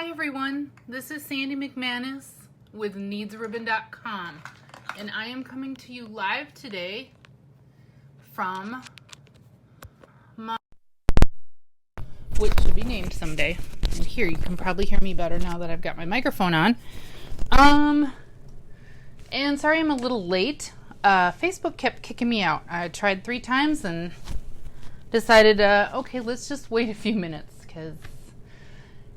Hi everyone, this is Sandy McManus with needsribbon.com, and I am coming to you live today from my, which should be named someday. And here you can probably hear me better now that I've got my microphone on. And sorry I'm a little late. Facebook kept kicking me out. I tried 3 times and decided, okay, let's just wait a few minutes because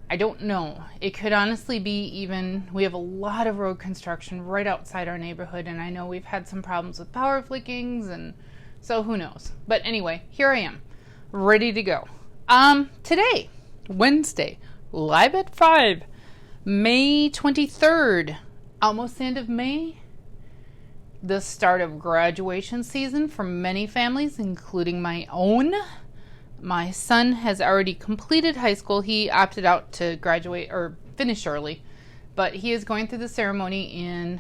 I don't know. It could honestly be even, we have a lot of road construction right outside our neighborhood, and I know we've had some problems with power flickings, and so who knows. But anyway, here I am, ready to go. Today, Wednesday, live at 5, May 23rd, almost the end of May, the start of graduation season for many families, including my own. My son has already completed high school. He opted out to graduate or finish early, but he is going through the ceremony in,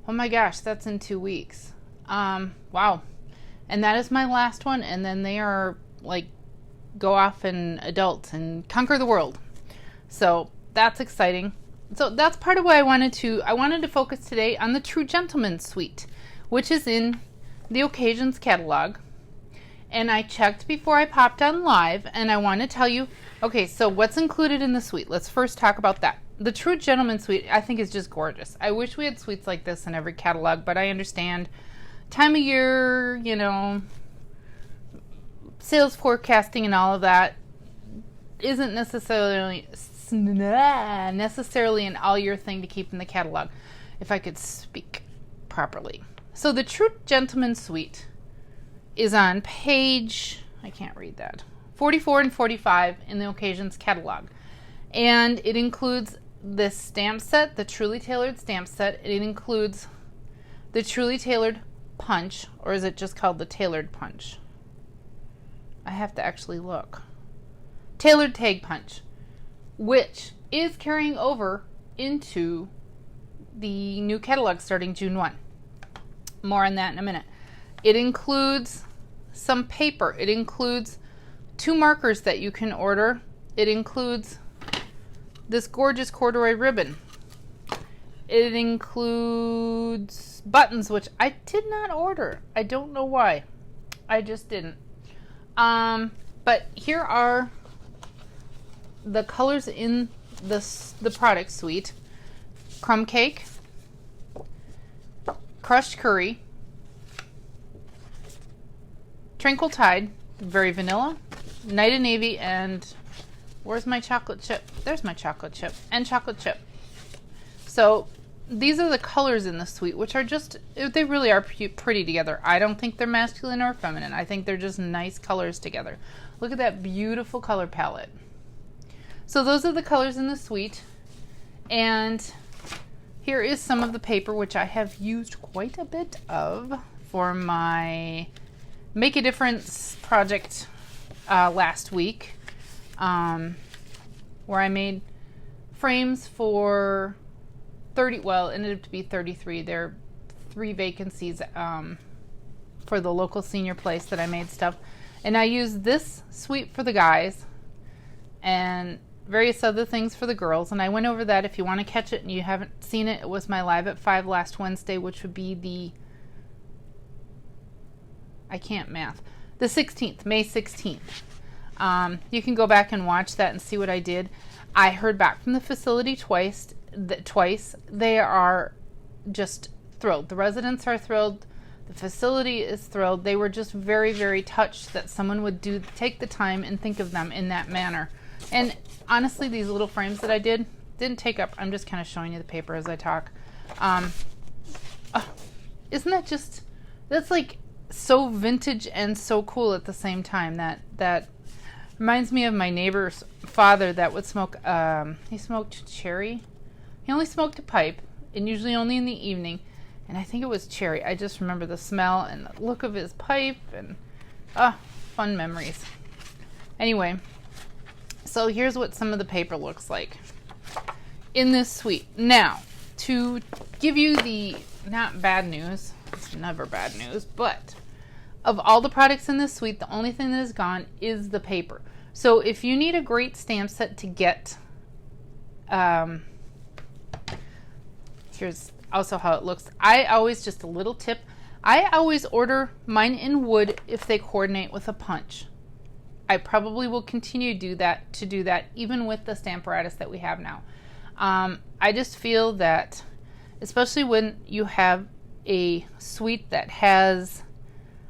oh my gosh, that's in 2 weeks. Wow. And that is my last one. And then they are like, go off and adult and conquer the world. So that's exciting. So that's part of why I wanted to focus today on the True Gentleman Suite, which is in the Occasions catalog. And I checked before I popped on live, and I want to tell you, okay, so what's included in the suite? Let's first talk about that. The True Gentleman Suite, I think, is just gorgeous. I wish we had suites like this in every catalog, but I understand time of year, you know, sales forecasting and all of that isn't necessarily an all-year thing to keep in the catalog, if I could speak properly. So the True Gentleman Suite is on page, I can't read that, 44 and 45 in the Occasions catalog. And it includes this stamp set, the Truly Tailored stamp set. It includes the Truly Tailored punch, or is it just called the Tailored punch? I have to actually look. Tailored tag punch, which is carrying over into the new catalog starting June 1. More on that in a minute. It includes some paper. It includes 2 markers that you can order. It includes this gorgeous corduroy ribbon. It includes buttons, which I did not order. I don't know why. I just didn't. But here are the colors in the product suite. Crumb cake, crushed curry, Tranquil Tide, very vanilla, Night of Navy, and where's my chocolate chip? There's my chocolate chip, and chocolate chip. So these are the colors in the suite, which are just, they really are pretty together. I don't think they're masculine or feminine. I think they're just nice colors together. Look at that beautiful color palette. So those are the colors in the suite. And here is some of the paper, which I have used quite a bit of for my Make a Difference project last week, where I made frames for 30, well, it ended up to be 33. There are 3 vacancies for the local senior place that I made stuff. And I used this suite for the guys and various other things for the girls. And I went over that. If you want to catch it and you haven't seen it, it was my Live at 5 last Wednesday, which would be the, I can't math, the 16th, May 16th. You can go back and watch that and see what I did. I heard back from the facility twice. They are just thrilled. The residents are thrilled. The facility is thrilled. They were just very, very touched that someone would take the time and think of them in that manner. And honestly, these little frames that I didn't take up. I'm just kind of showing you the paper as I talk. Isn't that just, that's like so vintage and so cool at the same time. That reminds me of my neighbor's father that would smoke, he smoked cherry. He only smoked a pipe, and usually only in the evening, and I think it was cherry. I just remember the smell and the look of his pipe, and fun memories. Anyway, so here's what some of the paper looks like in this suite. Now, to give you the not bad news, it's never bad news, but of all the products in this suite, the only thing that is gone is the paper. So if you need a great stamp set to get, here's also how it looks. I always, just a little tip, I always order mine in wood if they coordinate with a punch. I probably will continue to do that even with the Stamparatus that we have now. I just feel that, especially when you have a suite that has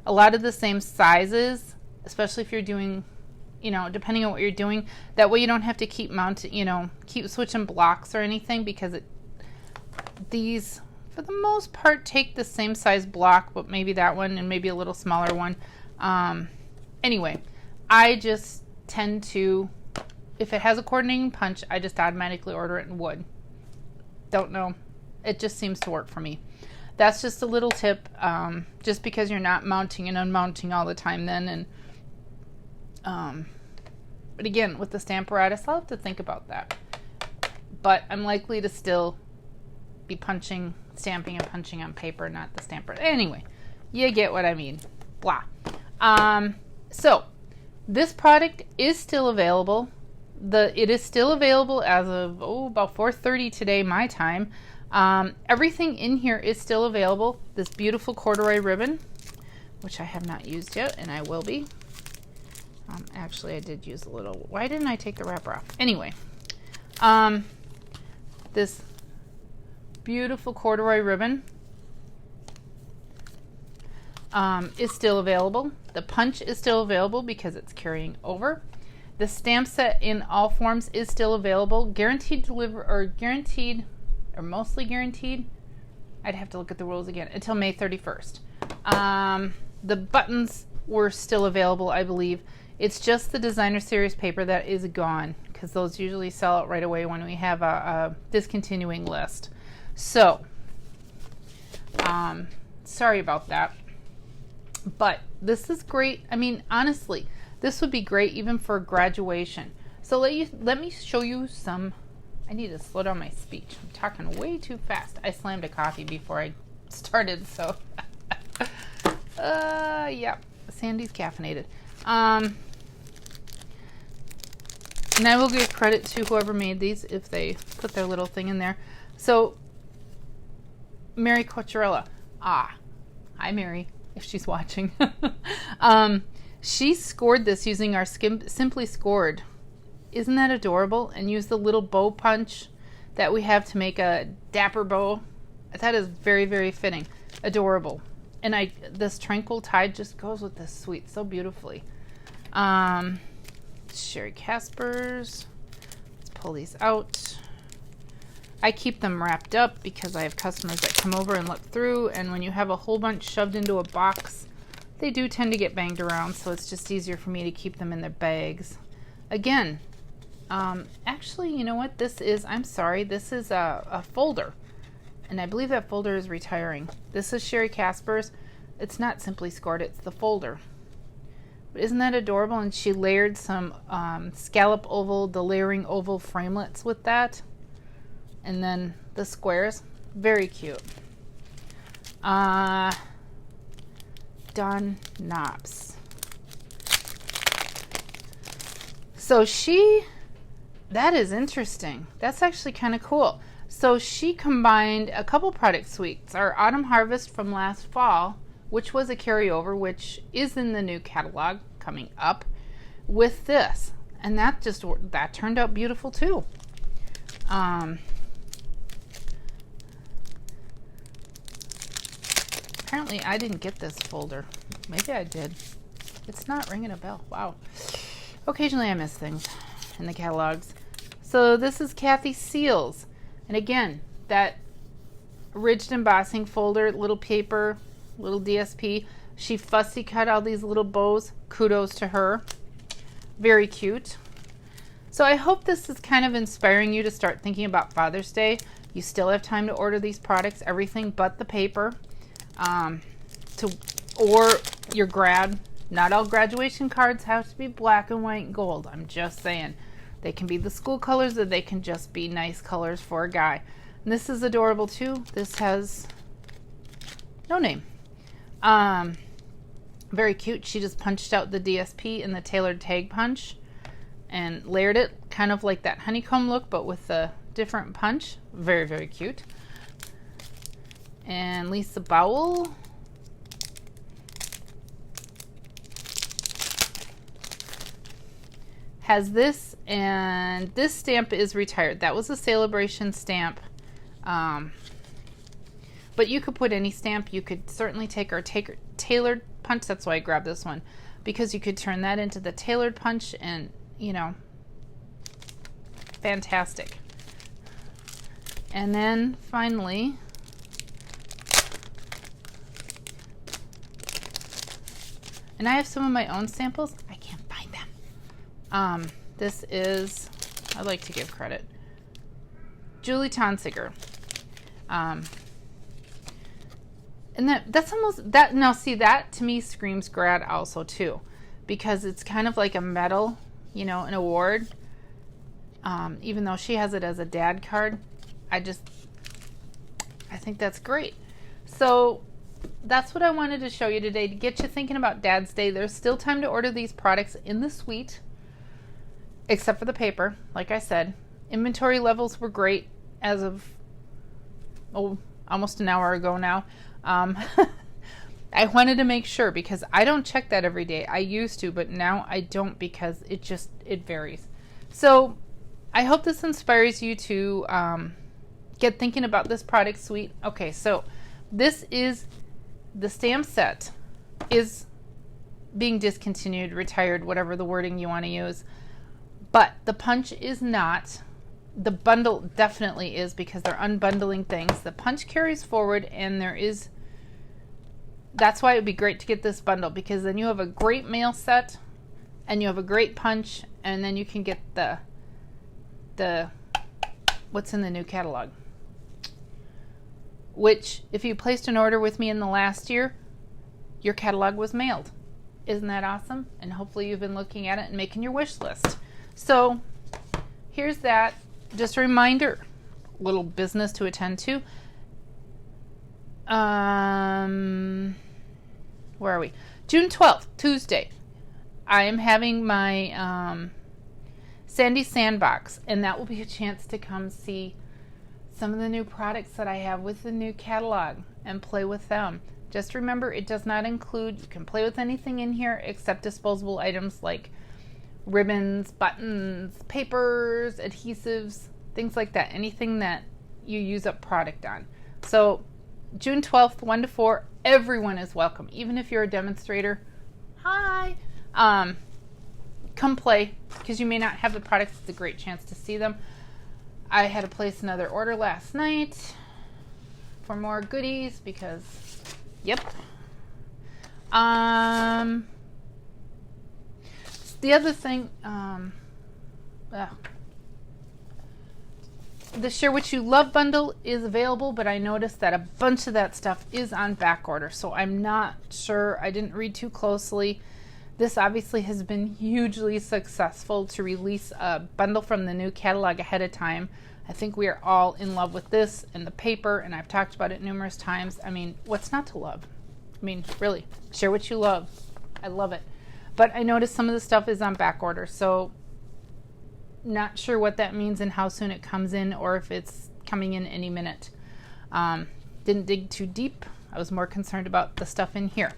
a lot of the same sizes, especially if you're doing, depending on what you're doing, that way you don't have to keep keep switching blocks or anything, because these, for the most part, take the same size block, but maybe that one and maybe a little smaller one. Anyway, I just tend to, if it has a coordinating punch, I just automatically order it in wood. Don't know. It just seems to work for me. That's just a little tip, just because you're not mounting and unmounting all the time then. And but again, with the Stamparatus, I'll have to think about that. But I'm likely to still be stamping and punching on paper, not the Stamparatus. Anyway, you get what I mean. Blah. So this product is still available. It is still available as of about 4:30 today, my time. Everything in here is still available. This beautiful corduroy ribbon, which I have not used yet, and I will be. Actually, I did use a little. Why didn't I take the wrapper off? Anyway, this beautiful corduroy ribbon is still available. The punch is still available because it's carrying over. The stamp set in all forms is still available. Guaranteed deliver, or mostly guaranteed. I'd have to look at the rules again, until May 31st. The buttons were still available, I believe. It's just the designer series paper that is gone, because those usually sell out right away when we have a discontinuing list. So, sorry about that. But this is great. I mean, honestly, this would be great even for graduation. So let me show you some. I need to slow down my speech. I'm talking way too fast. I slammed a coffee before I started, so yeah, Sandy's caffeinated. And I will give credit to whoever made these if they put their little thing in there. So Mary Cocciarella, hi Mary, if she's watching. She scored this using our Simply Scored. Isn't that adorable? And use the little bow punch that we have to make a dapper bow. That is very, very fitting. Adorable. And this Tranquil Tide just goes with this suite so beautifully. Sherry Casper's. Let's pull these out. I keep them wrapped up because I have customers that come over and look through, and when you have a whole bunch shoved into a box, they do tend to get banged around, so it's just easier for me to keep them in their bags. Again, actually, you know what this is? I'm sorry, this is a folder, and I believe that folder is retiring. This is Sherry Casper's. It's not Simply Scored, it's the folder. But isn't that adorable? And she layered some scallop oval, the layering oval framelits with that. And then the squares. Very cute. Don Knops. So that is interesting. That's actually kind of cool. So she combined a couple product suites. Our Autumn Harvest from last fall, which was a carryover, which is in the new catalog coming up, with this. And that turned out beautiful too. Apparently I didn't get this folder. Maybe I did. It's not ringing a bell. Wow. Occasionally I miss things in the catalogs. So this is Kathy Seals. And again, that ridged embossing folder, little paper, little DSP. She fussy cut all these little bows. Kudos to her. Very cute. So I hope this is kind of inspiring you to start thinking about Father's Day. You still have time to order these products, everything but the paper. Or your grad. Not all graduation cards have to be black and white and gold. I'm just saying. They can be the school colors, or they can just be nice colors for a guy. And this is adorable too. This has no name. Very cute. She just punched out the DSP in the tailored tag punch. and layered it kind of like that honeycomb look, but with a different punch. Very, very cute. And Lisa Bowell. Has this, and this stamp is retired. That was a celebration stamp. But you could put any stamp. You could certainly take our tailored punch. That's why I grabbed this one, because you could turn that into the tailored punch, and you know, fantastic. And then finally, and I have some of my own samples. I can't find them. This is, I like to give credit, Julie Tonsiger. And that's almost, that, now see, that to me screams grad also too, because it's kind of like a medal, you know, an award. Even though she has it as a dad card, I think that's great. So that's what I wanted to show you today, to get you thinking about Dad's Day. There's still time to order these products in the suite, except for the paper. Like I said, inventory levels were great as of almost an hour ago now. I wanted to make sure, because I don't check that every day. I used to, but now I don't, because it varies. So I hope this inspires you to get thinking about this product suite. Okay, so this is the stamp set is being discontinued, retired, whatever the wording you want to use. But the punch is not. The bundle definitely is, because they're unbundling things. The punch carries forward, and that's why it would be great to get this bundle, because then you have a great mail set and you have a great punch, and then you can get the what's in the new catalog, which if you placed an order with me in the last year, your catalog was mailed. Isn't that awesome? And hopefully you've been looking at it and making your wish list. So here's that. Just a reminder, little business to attend to. Where are we? June 12th, Tuesday. I am having my Sandy Sandbox, and that will be a chance to come see some of the new products that I have with the new catalog and play with them. Just remember, it does not include, you can play with anything in here except disposable items like ribbons, buttons, papers, adhesives, things like that. Anything that you use up product on. So June 12th, 1 to 4, everyone is welcome. Even if you're a demonstrator, hi, come play, because you may not have the products. It's a great chance to see them. I had to place another order last night for more goodies, because, yep. The other thing, the Share What You Love bundle is available, but I noticed that a bunch of that stuff is on back order, so I'm not sure. I didn't read too closely. This obviously has been hugely successful to release a bundle from the new catalog ahead of time. I think we are all in love with this and the paper, and I've talked about it numerous times. I mean, what's not to love? I mean, really, share what you love. I love it. But I noticed some of the stuff is on back order, so not sure what that means and how soon it comes in, or if it's coming in any minute. Didn't dig too deep. I was more concerned about the stuff in here.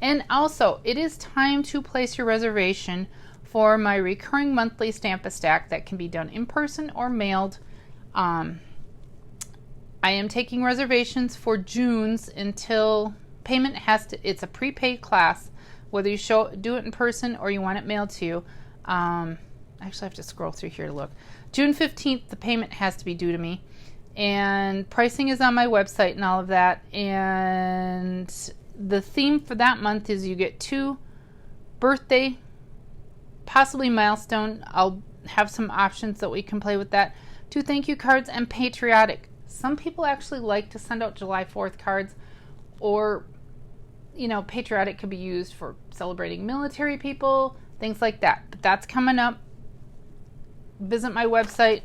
And also, it is time to place your reservation for my recurring monthly Stamp-A-Stack that can be done in person or mailed. I am taking reservations for June's until payment has to, it's a prepaid class, whether you do it in person or you want it mailed to you. I actually have to scroll through here to look. June 15th, the payment has to be due to me. And pricing is on my website and all of that. And the theme for that month is you get 2 birthday, possibly milestone. I'll have some options that we can play with that. 2 thank you cards and patriotic. Some people actually like to send out July 4th cards, or, you know, patriotic could be used for celebrating military people, things like that. But that's coming up. Visit my website.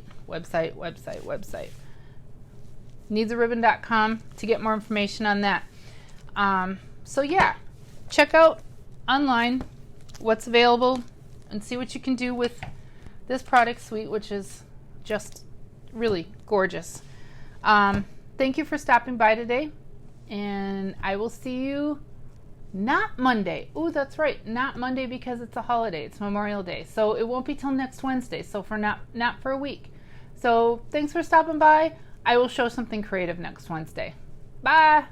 Needsaribbon.com to get more information on that. So yeah, check out online what's available and see what you can do with this product suite, which is just really gorgeous. Thank you for stopping by today, and I will see you not Monday. Oh, that's right, not Monday because it's a holiday. It's Memorial Day, so it won't be till next Wednesday. So for not for a week. So thanks for stopping by. I will show something creative next Wednesday. Bye.